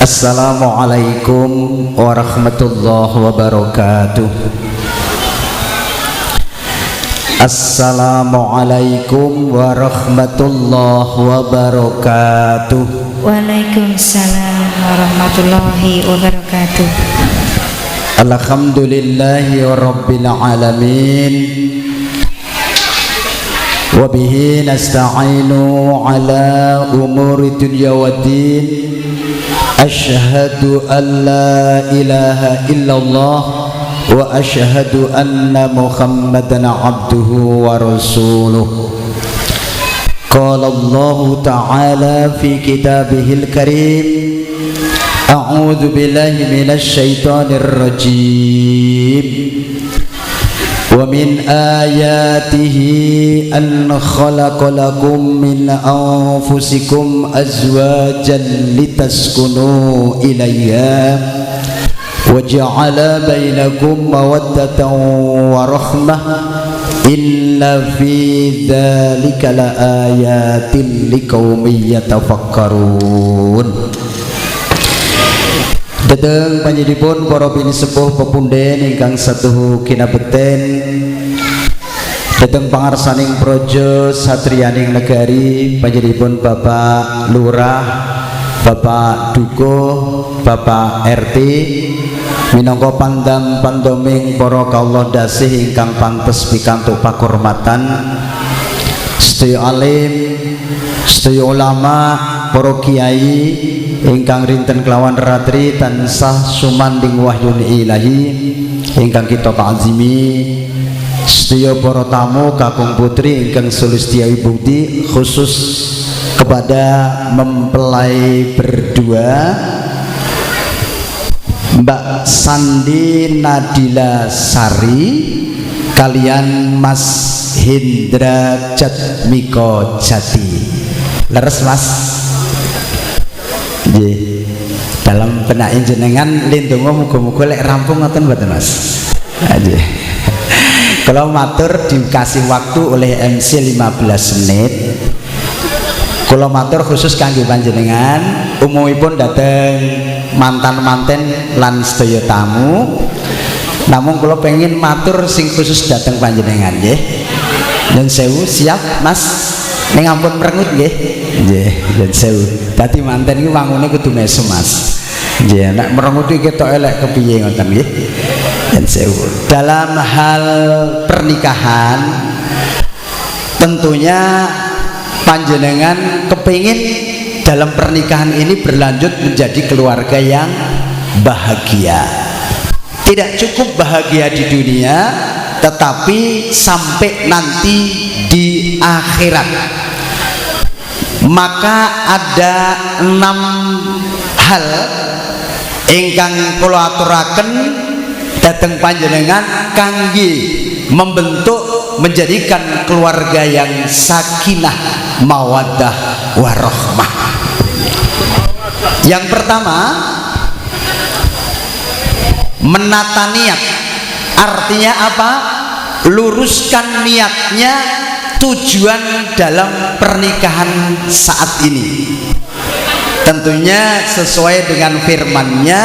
Assalamualaikum warahmatullahi wabarakatuh. Assalamualaikum warahmatullahi wabarakatuh. Waalaikumsalam warahmatullahi wabarakatuh. Alhamdulillahi rabbil alamin. Wa bihi nasta'inu ala umuri dunya waddin. Asyhadu an la ilaha illallah wa asyhadu anna Muhammadan abduhu wa rasuluh. Qala Allah ta'ala fi kitabihil karim. A'udzu billahi minasy syaithanir rajim. Wa min ayatihi an khalaqa lakum min anfusikum azwajan litaskunu ilayha wa ja'ala bainakum mawaddatan wa rahmah inna fi dzalika laayatin liqaumin yatafakkarun. Dateng panjenenganipun para bini sepuh pepunden ingkang satuhu kinabekten, dateng pangarsaning praja satriyaning negari panjenenganipun Bapak Lurah, Bapak Dukuh, Bapak RT minangka pandam pandoming para kawula dasih ingkang pantes pikantuk pakurmatan, sedaya alim, sedaya ulama, para kiai ingkang rinten kelawan ratri tansah sumanding wahyun ilahi ingkang kita ta'zimi, sedaya para tamu kakung putri ingkang sulistyawi bukti, khusus kepada mempelai berdua Mbak Sandi Nadila Sari kalian Mas Hendra Jatmiko Jati. Leres Mas. Nggih. Dalam benak jenengan lindunga muga-muga lek rampung ngoten mboten Mas. Nggih. Kalau matur dikasih waktu oleh MC 15 menit. Kula matur khusus kangge panjenengan, umumipun dateng mantan-manten lan sedaya tamu. Namun kula pengen matur sing khusus dateng panjenengan nggih. Nyun sewu, siap Mas? Ning ampun merengut nggih. Nggih, nyun sewu. Dadi manten iki wangune kudu mesem Mas. Nggih, nek merengut iki ketok elek kepiye ngoten nggih. Nyun sewu. Dalam hal pernikahan tentunya panjenengan kepingin dalam pernikahan ini berlanjut menjadi keluarga yang bahagia. Tidak cukup bahagia di dunia, tetapi sampai nanti di akhirat. Maka ada 6 hal ingkang kula aturaken dhateng panjenengan kangge membentuk menjadikan keluarga yang sakinah mawaddah warahmah. Yang pertama, menata niat. Artinya apa? Luruskan niatnya, tujuan dalam pernikahan saat ini. Tentunya sesuai dengan firman-Nya,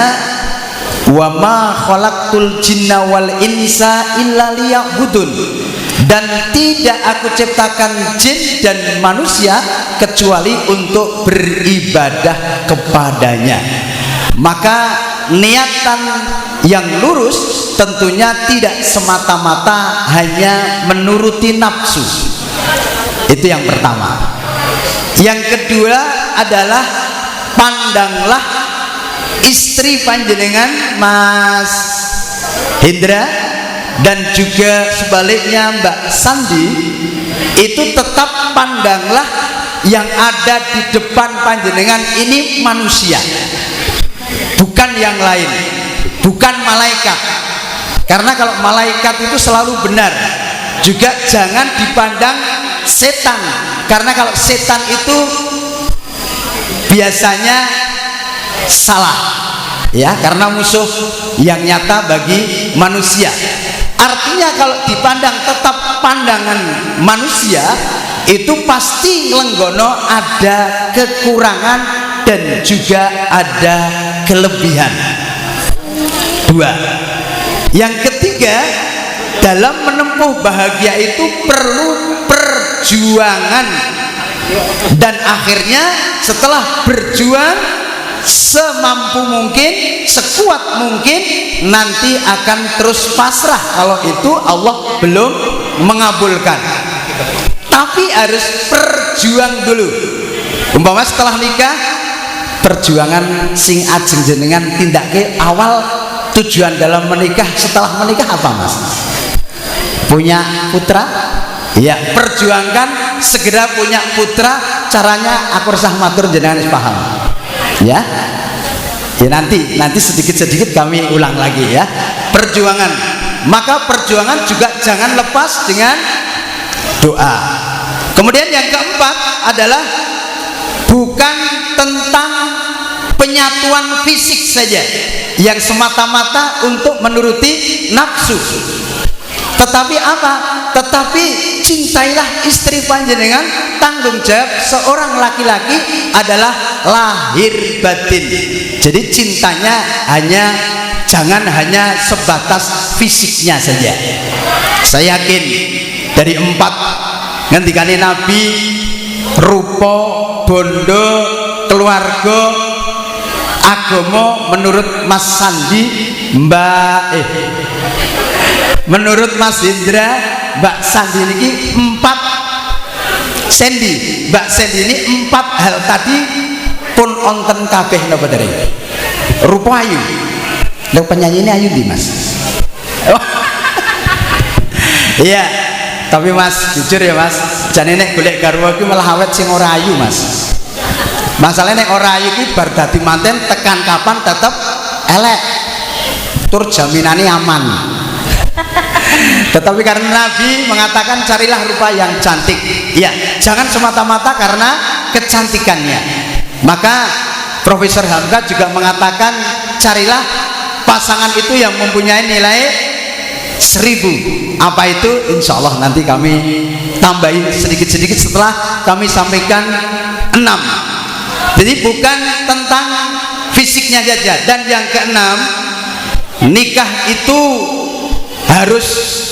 wa ma khalaqtul jinna wal insa illa liya'budun. Dan tidak aku ciptakan jin dan manusia kecuali untuk beribadah kepadanya. Maka niatan yang lurus tentunya tidak semata-mata hanya menuruti nafsu. Itu yang pertama. Yang kedua adalah pandanglah istri panjenengan Mas Hendra dan juga sebaliknya Mbak Sandi, itu tetap pandanglah yang ada di depan panjenengan ini manusia, bukan yang lain, bukan malaikat. Karena kalau malaikat itu selalu benar. Juga jangan dipandang setan, karena kalau setan itu biasanya salah, ya, karena musuh yang nyata bagi manusia. Artinya kalau dipandang tetap pandangan manusia, itu pasti nglenggono ada kekurangan dan juga ada kelebihan. Dua. Yang ketiga, dalam menempuh bahagia itu perlu perjuangan, dan akhirnya setelah berjuang semampu mungkin, sekuat mungkin, nanti akan terus pasrah kalau itu Allah belum mengabulkan. Tapi harus perjuang dulu. Umpama setelah nikah, perjuangan sing ajeng jenengan tindake awal tujuan dalam menikah, setelah menikah apa mas? Punya putra? Ya, perjuangkan segera punya putra. Caranya aku resah matur jenengan paham. Ya, ya nanti sedikit-sedikit kami ulang lagi ya. Perjuangan, maka perjuangan juga jangan lepas dengan doa. Kemudian yang keempat adalah bukan tentang penyatuan fisik saja yang semata-mata untuk menuruti nafsu, tetapi apa? Tetapi cintailah istri panjenengan. Tanggung jawab seorang laki-laki adalah lahir batin. Jadi cintanya jangan hanya sebatas fisiknya saja. Saya yakin dari 4 ngendikane Nabi, rupa, bondo, keluarga, agama, menurut Mas Sandi, menurut Mas Indra, Mbak Sandi ini 4 Sandy, Mbak Sandy ini 4 hal tadi pun onten kabeh napa dereng. Rupa ayu. Lho penyanyi ini ayu di Mas. Oh. Iya, tapi Mas jujur ya Mas, jane nek golek garwa iki malah awet sing ora ayu Mas. Masalahnya nek ora ayu iki bar dadi manten tekan kapan tetep elek. Tur jaminane aman. Tetapi karena Nabi mengatakan carilah rupa yang cantik, ya jangan semata-mata karena kecantikannya. Maka Profesor Hamka juga mengatakan carilah pasangan itu yang mempunyai nilai 1000. Apa itu? Insya Allah nanti kami tambahin sedikit-sedikit setelah kami sampaikan 6. Jadi bukan tentang fisiknya saja. Dan yang keenam, nikah itu harus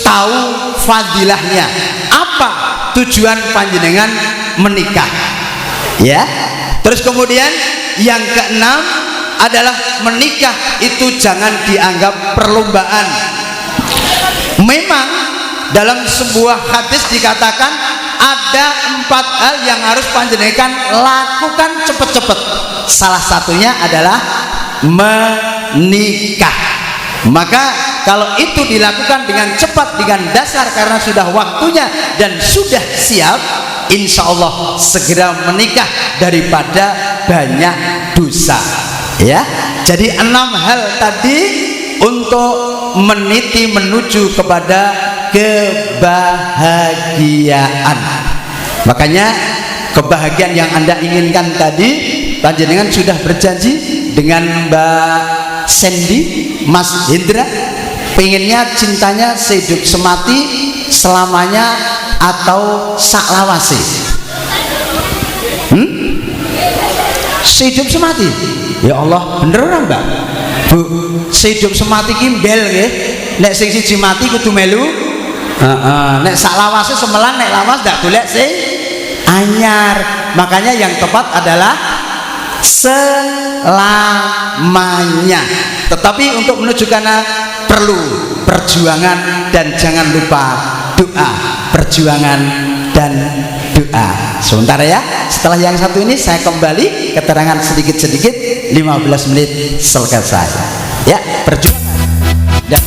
tahu fadilahnya. Apa tujuan panjenengan menikah? Ya. Terus kemudian yang keenam adalah menikah itu jangan dianggap perlombaan. Memang dalam sebuah hadis dikatakan ada 4 hal yang harus panjenengan lakukan cepet-cepet. Salah satunya adalah menikah. Maka kalau itu dilakukan dengan cepat, dengan dasar karena sudah waktunya dan sudah siap, insya Allah segera menikah daripada banyak dosa. Ya, jadi 6 hal tadi untuk meniti menuju kepada kebahagiaan. Makanya kebahagiaan yang Anda inginkan tadi, panjenengan sudah berjanji dengan Mbak Sandy, Mas Hendra, pengennya cintanya sehidup semati, selamanya atau saklawase? Sehidup semati? Ya Allah, bener ora Mbak? Bu, sehidup semati ki mbel nggih. Nek sing siji mati kudu melu. Nek saklawase semelan, nek lawas ndak golek sing anyar. Makanya yang tepat adalah selamanya. Tetapi untuk menuju kana perlu perjuangan dan jangan lupa doa. Perjuangan dan doa. Sebentar ya, setelah yang satu ini saya kembali keterangan sedikit-sedikit. 15 menit selesai ya. Perjuangan dan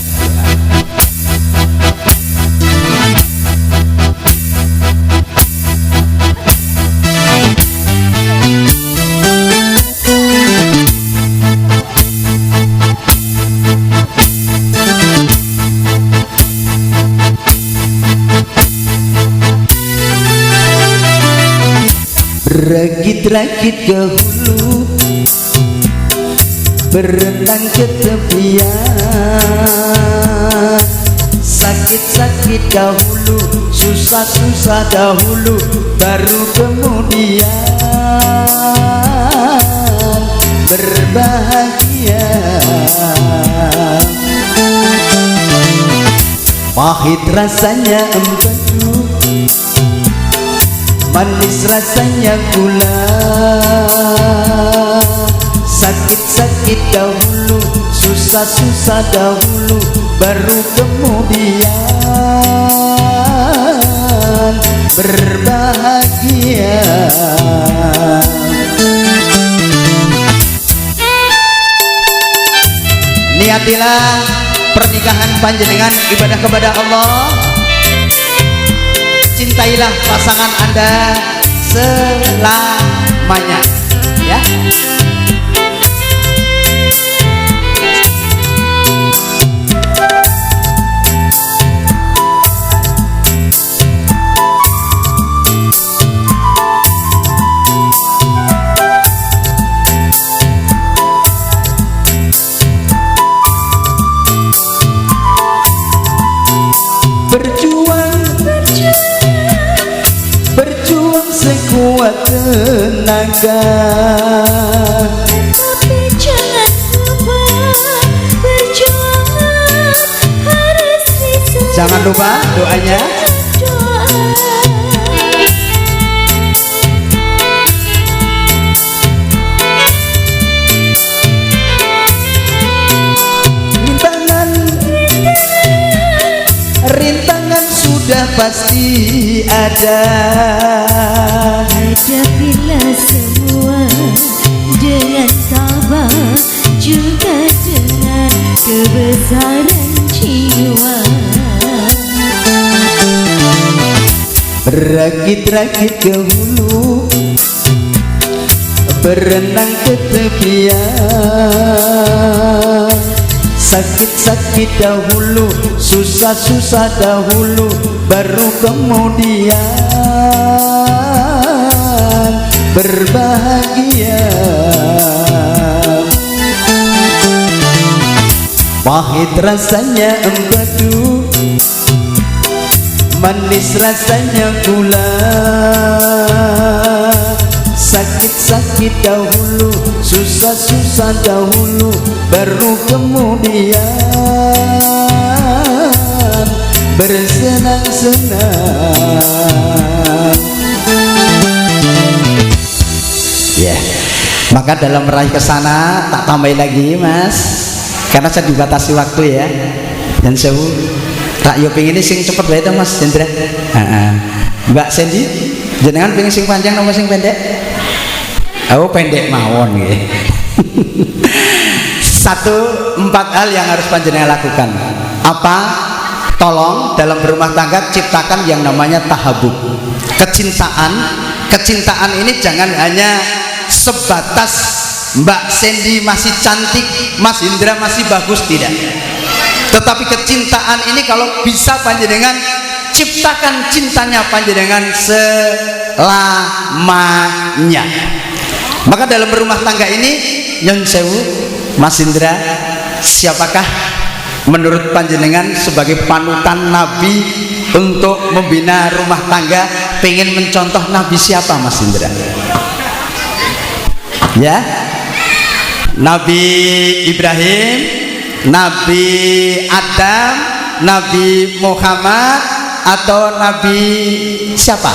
rakit-rakit ke hulu, berenang ke tepian, sakit-sakit dahulu, susah-susah dahulu, baru kemudian berbahagia. Pahit rasanya empedu, manis rasanya gula. Sakit-sakit dahulu, susah-susah dahulu, baru kemudian berbahagia. Niatilah pernikahan panjenengan ibadah kepada Allah. Cintailah pasangan Anda selamanya, ya. Berjuang sekuat tenaga, Tapi jangan lupa perjuangan harus bisa. jangan lupa doanya. Doa. Rintangan sudah pasti ada. Hadapilah semua dengan sabar, juga dengan kebesaran jiwa. Berakit-rakit ke hulu, berenang ke tepian. Sakit-sakit dahulu, susah-susah dahulu, baru kemudian berbahagia. Pahit rasanya empedu, manis rasanya gula. Sakit-sakit dahulu, susah-susah dahulu, baru kemudian bersenang-senang. Ya, maka dalam meraih ke sana tak tambahin lagi mas, karena saya dibatasi waktu ya. Dan saya tak yo pengen sing cepet wae to Mas Hendra. Mbak Sandy, jenengan pengen sing panjang apa sing pendek? Oh pendek mawon nggih. 4 hal yang harus panjenengan lakukan. Apa? Tolong dalam berumah tangga ciptakan yang namanya tahabub. Kecintaan ini jangan hanya sebatas Mbak Sandy masih cantik, Mas Indra masih bagus, tidak. Tetapi kecintaan ini kalau bisa panjenengan ciptakan cintanya panjenengan selamanya. Maka dalam berumah tangga ini Nyon Sewu, Mas Indra, siapakah menurut panjenengan sebagai panutan Nabi untuk membina rumah tangga? Pengen mencontoh Nabi siapa Mas Indra? Ya, Nabi Ibrahim, Nabi Adam, Nabi Muhammad, atau Nabi siapa?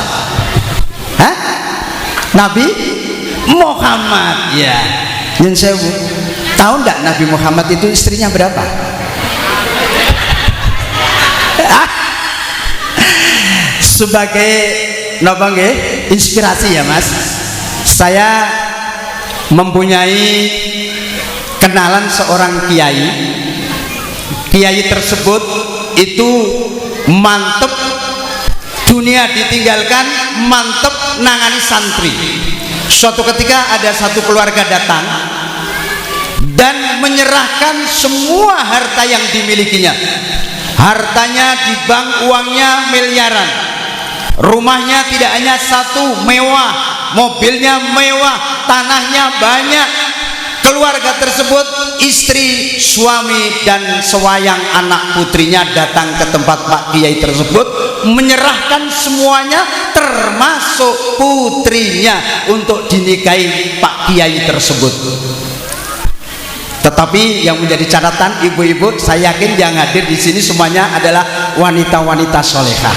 Hah? Nabi Muhammad, ya. Nyun sewu, tahu enggak Nabi Muhammad itu istrinya berapa? Sebagai inspirasi ya Mas, saya mempunyai kenalan seorang kiai. Kiai tersebut itu mantep, dunia ditinggalkan, mantep nangani santri. Suatu ketika ada satu keluarga datang dan menyerahkan semua harta yang dimilikinya. Hartanya di bank, uangnya miliaran. Rumahnya tidak hanya satu, mewah. Mobilnya mewah, tanahnya banyak. Keluarga tersebut, istri, suami, dan sewayang anak putrinya datang ke tempat Pak Kiai tersebut, menyerahkan semuanya termasuk putrinya untuk dinikahi Pak Kiai tersebut. Tetapi yang menjadi catatan ibu-ibu, saya yakin yang hadir di sini semuanya adalah wanita-wanita solehah,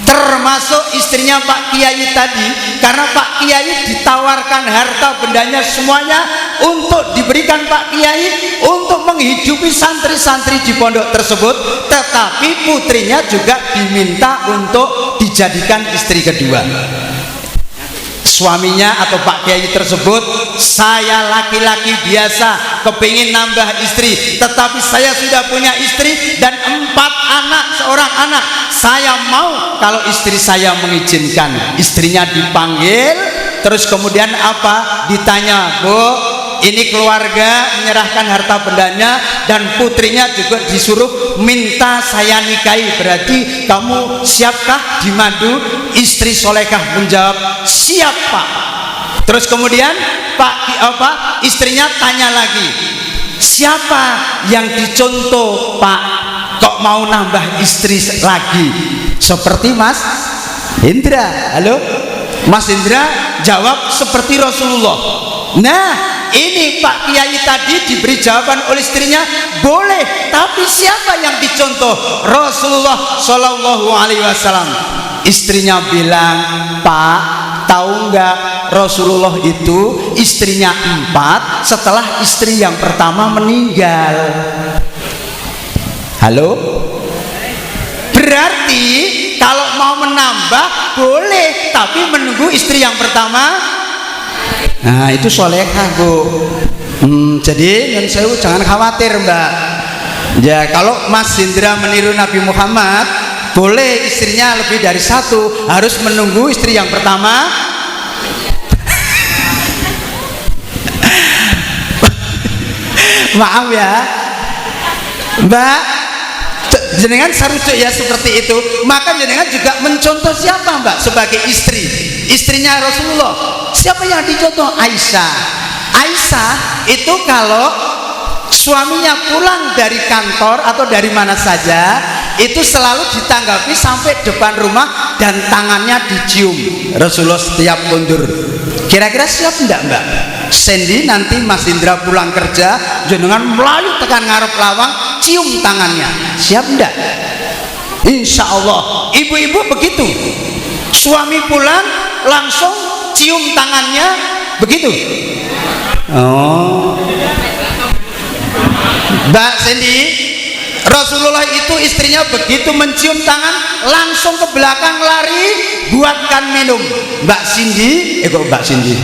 termasuk istrinya Pak Kiai tadi. Karena Pak Kiai ditawarkan harta bendanya semuanya untuk diberikan Pak Kiai untuk menghidupi santri-santri di pondok tersebut, tetapi putrinya juga diminta untuk dijadikan istri kedua. Suaminya atau Pak Kiai tersebut, saya laki-laki biasa kepingin nambah istri, tetapi saya sudah punya istri dan 4 anak, seorang anak. Saya mau kalau istri saya mengizinkan. Istrinya dipanggil, terus kemudian apa? Ditanya, Bu, ini keluarga menyerahkan harta bendanya dan putrinya juga disuruh minta saya nikahi. Berarti kamu siapkah dimadu? Istri solehah menjawab, siap Pak. Terus kemudian istrinya tanya lagi, siapa yang dicontoh Pak? Kok mau nambah istri lagi? Seperti Mas Indra. Halo Mas Indra jawab seperti Rasulullah. Nah, ini Pak Kiai tadi diberi jawaban oleh istrinya, boleh, tapi siapa yang dicontoh? Rasulullah Shallallahu Alaihi Wasallam. Istrinya bilang, Pak, tahu nggak Rasulullah itu istrinya 4 setelah istri yang pertama meninggal. Halo? Berarti kalau mau menambah boleh, tapi menunggu istri yang pertama. Nah, itu solehah, Bu. Jadi jangan khawatir, Mbak. Ya, kalau Mas Indra meniru Nabi Muhammad, boleh istrinya lebih dari 1, harus menunggu istri yang pertama. Maaf ya, Mbak, jenengan sarujuk ya seperti itu. Maka jenengan juga mencontoh siapa, Mbak, sebagai istri? Istrinya Rasulullah. Siapa yang dicontoh? Aisyah. Aisyah itu kalau suaminya pulang dari kantor atau dari mana saja, itu selalu ditanggapi sampai depan rumah dan tangannya dicium. Rasulullah setiap mundur. Kira-kira siap enggak, Mbak? Sandy nanti Mas Indra pulang kerja, jenengan melayu tekan ngarep lawang, cium tangannya. Siap enggak? Insya Allah. Ibu-ibu begitu. Suami pulang langsung cium tangannya, begitu. Oh, Mbak Sandy, Rasulullah itu istrinya begitu mencium tangan langsung ke belakang lari buatkan minum. Mbak Cindy, Mbak Cindy,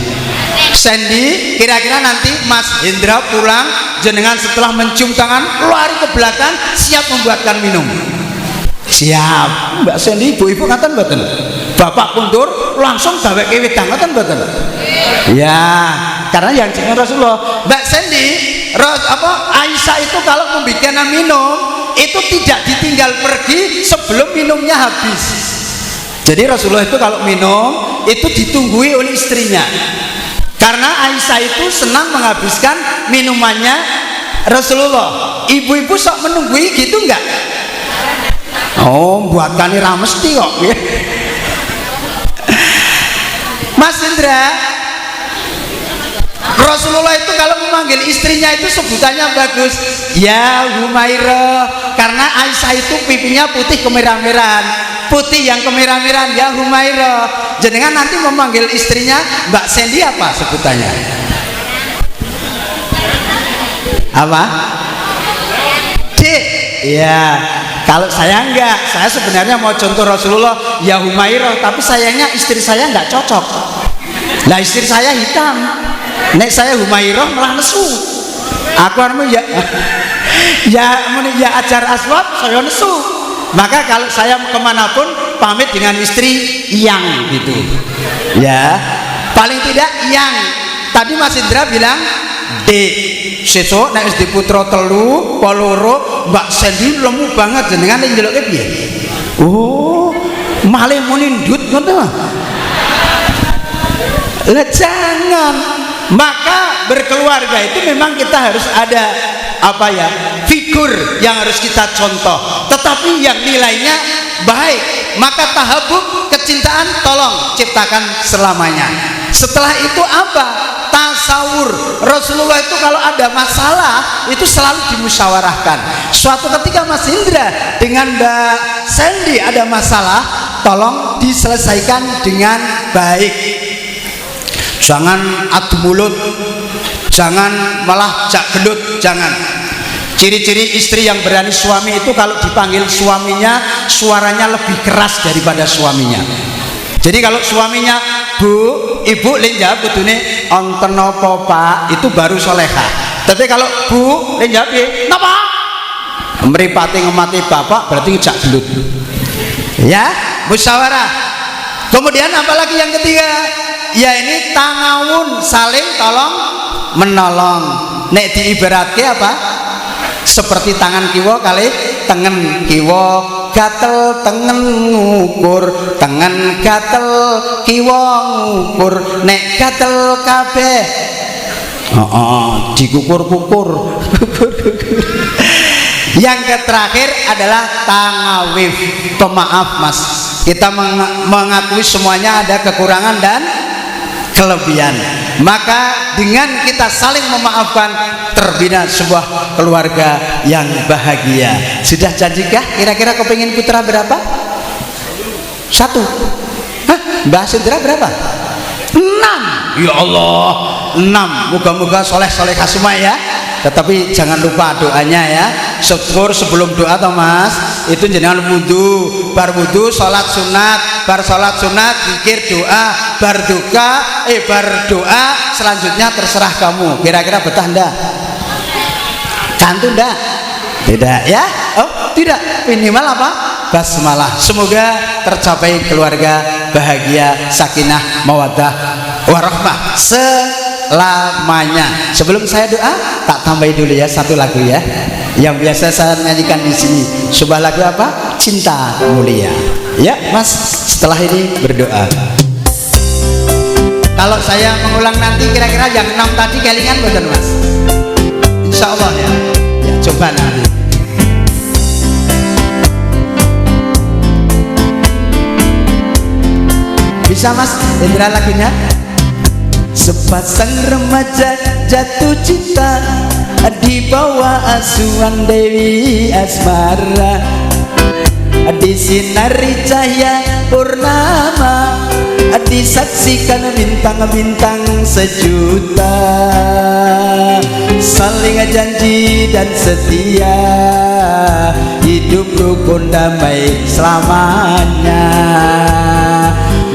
Sandy, kira-kira nanti Mas Indra pulang, jenengan setelah mencium tangan lari ke belakang siap membuatkan minum. Siap. Mbak Sandy, ibu-ibu ngaten mboten? Bapak kundur langsung gawe wedang ngaten mboten? Ya, karena yang jeneng Rasulullah. Mbak Sandy, Aisyah itu kalau membuatkan minum itu tidak ditinggal pergi sebelum minumnya habis. Jadi Rasulullah itu kalau minum itu ditunggui oleh istrinya. Karena Aisyah itu senang menghabiskan minumannya Rasulullah. Ibu-ibu sok menunggui gitu enggak? Oh, buatkan ini mesti kok. Mas Indra, Rasulullah itu kalau memanggil istrinya itu sebutannya bagus, ya Humairah, karena Aisyah itu pipinya putih kemerah-merahan, putih yang kemerah-merahan, ya Humairah. Jenengan nanti memanggil istrinya Mbak Sandy apa sebutannya? Apa? Dek. Ya, kalau saya enggak, saya sebenarnya mau contoh Rasulullah, ya Humairah, tapi sayangnya istri saya enggak cocok. Lah istri saya hitam, nek saya Humairah malah nesu. Aku harus ya ajar aswad saya nesu. Maka kalau saya kemanapun pamit dengan istri yang gitu. Ya, paling tidak yang. Tadi Mas Indra bilang Dek, sesuk nek wis diputra 3, 4, Mbak Sandy lemu banget jenengan njeluke piye? Oh, malih muni ndut ngoten mah. Lah jangan. Maka berkeluarga itu memang kita harus ada figur yang harus kita contoh, tetapi yang nilainya baik. Maka tahabub, kecintaan tolong ciptakan selamanya. Setelah itu apa? tasawur. Rasulullah itu kalau ada masalah itu selalu dimusyawarahkan. Suatu ketika Mas Indra dengan Mbak Sandy ada masalah, tolong diselesaikan dengan baik. Jangan adu mulut, jangan malah jak gendut, jangan. Ciri-ciri istri yang berani suami itu kalau dipanggil suaminya suaranya lebih keras daripada suaminya. Jadi kalau suaminya, Bu, Ibu lenjab kudune onten napa Pak, itu baru solehah. Tapi kalau Bu lenjab napa? Mripate ngemati bapak berarti jak gelut. Ya, musyawarah. Kemudian apalagi yang ketiga? Ya ini tangawun, saling tolong menolong. Nek diibaratke apa? Seperti tangan kiwa kali tengen kiwa, gatel tengen ngukur, tengen gatel kiwa ngukur, nek gatel kabeh dikukur-kukur. Yang terakhir adalah tangawif, pemaaf Mas. Kita mengakui semuanya ada kekurangan dan kelebihan. Maka dengan kita saling memaafkan terbina sebuah keluarga yang bahagia. Sudah janjikah? Kira-kira kepingin putra berapa? 1. Hah? Mbak Sindra berapa? 6. Ya Allah, 6. Moga-moga soleh-solehah semua ya. Tetapi jangan lupa doanya ya. Syukur sebelum doa toh Mas. Itu jangan wudu, bar wudu salat sunat, bar salat sunat zikir doa, bar doa selanjutnya terserah kamu. Kira-kira betah ndak? Kantu ndak? Tidak ya? Oh tidak, minimal apa? Basmalah. Semoga tercapai keluarga bahagia, sakinah, mawaddah, warahmah selamanya. Sebelum saya doa, tak tambahin dulu ya satu lagu ya, yang biasa saya nyanyikan di sini. Sebuah lagu apa? Cinta Mulia. Ya Mas, setelah ini berdoa. Kalau saya mengulang nanti kira-kira yang 6 tadi kelingan betul Mas? Insya Allah ya. Ya coba nanti. Bisa Mas Indra lagunya? Sepasang remaja jatuh cinta di bawah asuhan Dewi Asmara, di sinari cahaya purnama, disaksikan bintang-bintang sejuta, saling janji dan setia, hidup rukun damai selamanya,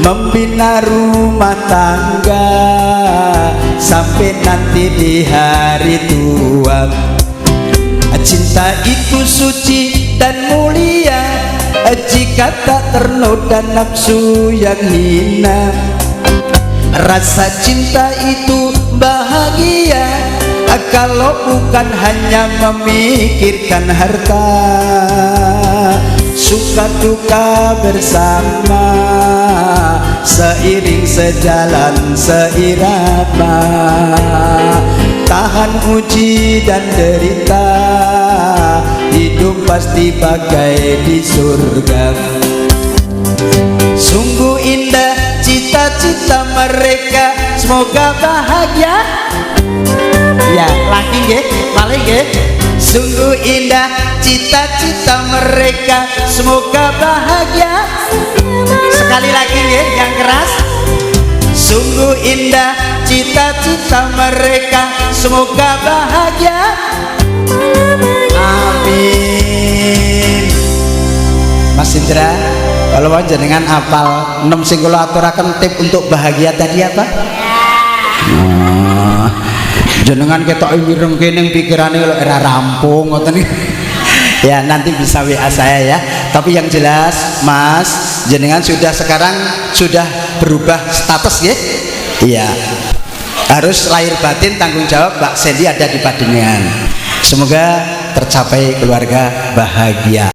membina rumah tangga sampai nanti di hari tua. Cinta itu suci dan mulia jika tak ternoda nafsu yang hina. Rasa cinta itu bahagia kalau bukan hanya memikirkan harta. Suka duka bersama, seiring sejalan seirama, tahan uji dan derita, hidup pasti bagai di surga. Sungguh indah cita-cita mereka, semoga bahagia. Ya, lagi nggih, paling nggih. Sungguh indah cita-cita mereka, semoga bahagia. Sekali lagi ya, yang keras. Sungguh indah cita-cita mereka, semoga bahagia. Amin. Mas Indra, kalau panjenengan apal 6 sing kula aturaken tip untuk bahagia tadi apa? Jenengan ketok mireng kene pikirane lho era rampung ngoten. Ya nanti bisa WA saya ya. Tapi yang jelas Mas, jenengan sekarang sudah berubah status ya. Iya. Harus lahir batin tanggung jawab Mbak Sandy ada di Padengan. Semoga tercapai keluarga bahagia.